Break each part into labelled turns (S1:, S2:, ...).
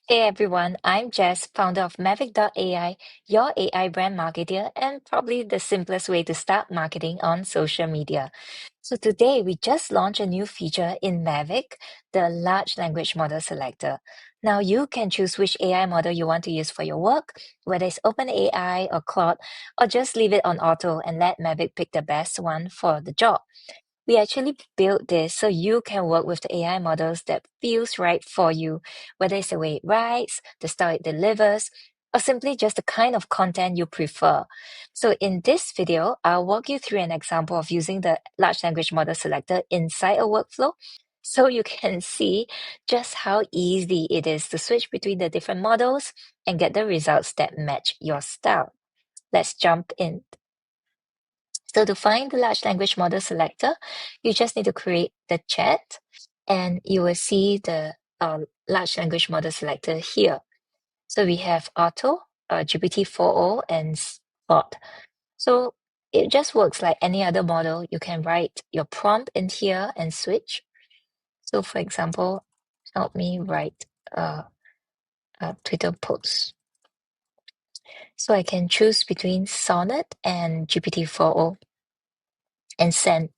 S1: Hey everyone, I'm Jess, founder of mavic.ai, your AI brand marketer, and probably the simplest way to start marketing on social media. So today we just launched a new feature in Mavic, the large language model selector. Now you can choose which AI model you want to use for your work, whether it's OpenAI or Claude, or just leave it on auto and let Mavic pick the best one for the job. We actually built this so you can work with the AI models that feels right for you, whether it's the way it writes, the style it delivers, or simply just the kind of content you prefer. So in this video, I'll walk you through an example of using the large language model selector inside a workflow so you can see just how easy it is to switch between the different models and get the results that match your style. Let's jump in. So to find the large language model selector, you just need to create the chat and you will see the large language model selector here. So we have Auto, GPT-4o, and Spot. So it just works like any other model. You can write your prompt in here and switch. So for example, help me write a Twitter post. So I can choose between Sonnet and GPT-4o and send.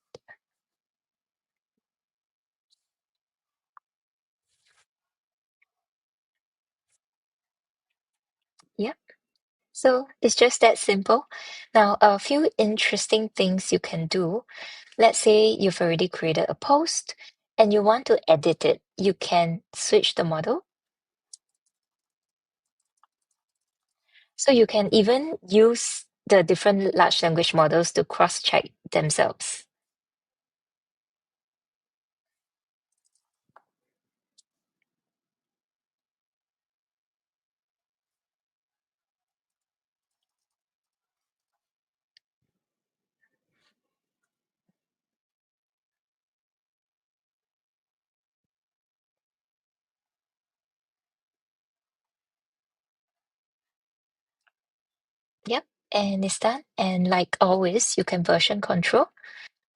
S1: Yeah. So it's just that simple. Now, a few interesting things you can do. Let's say you've already created a post and you want to edit it. You can switch the model. So you can even use the different large language models to cross-check themselves. Yep, and it's done. And like always, you can version control.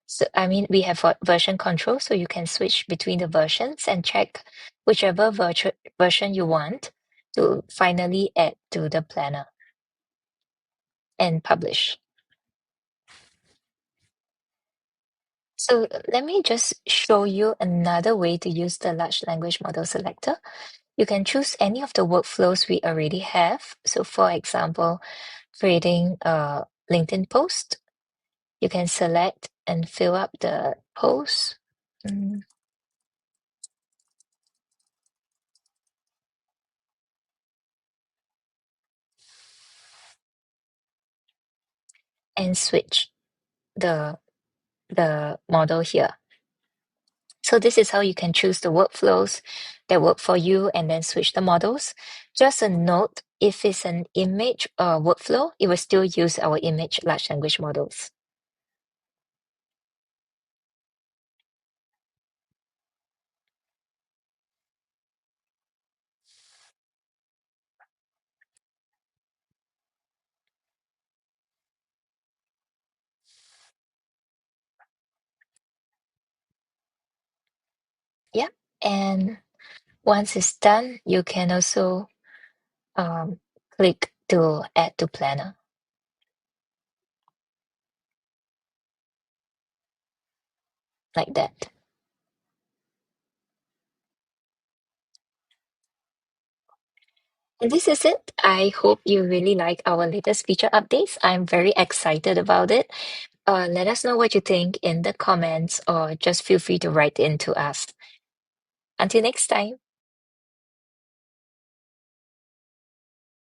S1: So, I mean, we have version control, so you can switch between the versions and check whichever version you want to finally add to the planner and publish. So let me just show you another way to use the large language model selector. You can choose any of the workflows we already have. So for example, creating a LinkedIn post, you can select and fill up the post. And switch the model here. So this is how you can choose the workflows that work for you and then switch the models. Just a note, if it's an image workflow, it will still use our image large language models. Yeah. And once it's done, you can also um, click to add to planner like that. And this is it. I hope you really like our latest feature updates. I'm very excited about it. Let us know what you think in the comments or just feel free to write in to us. Until next time.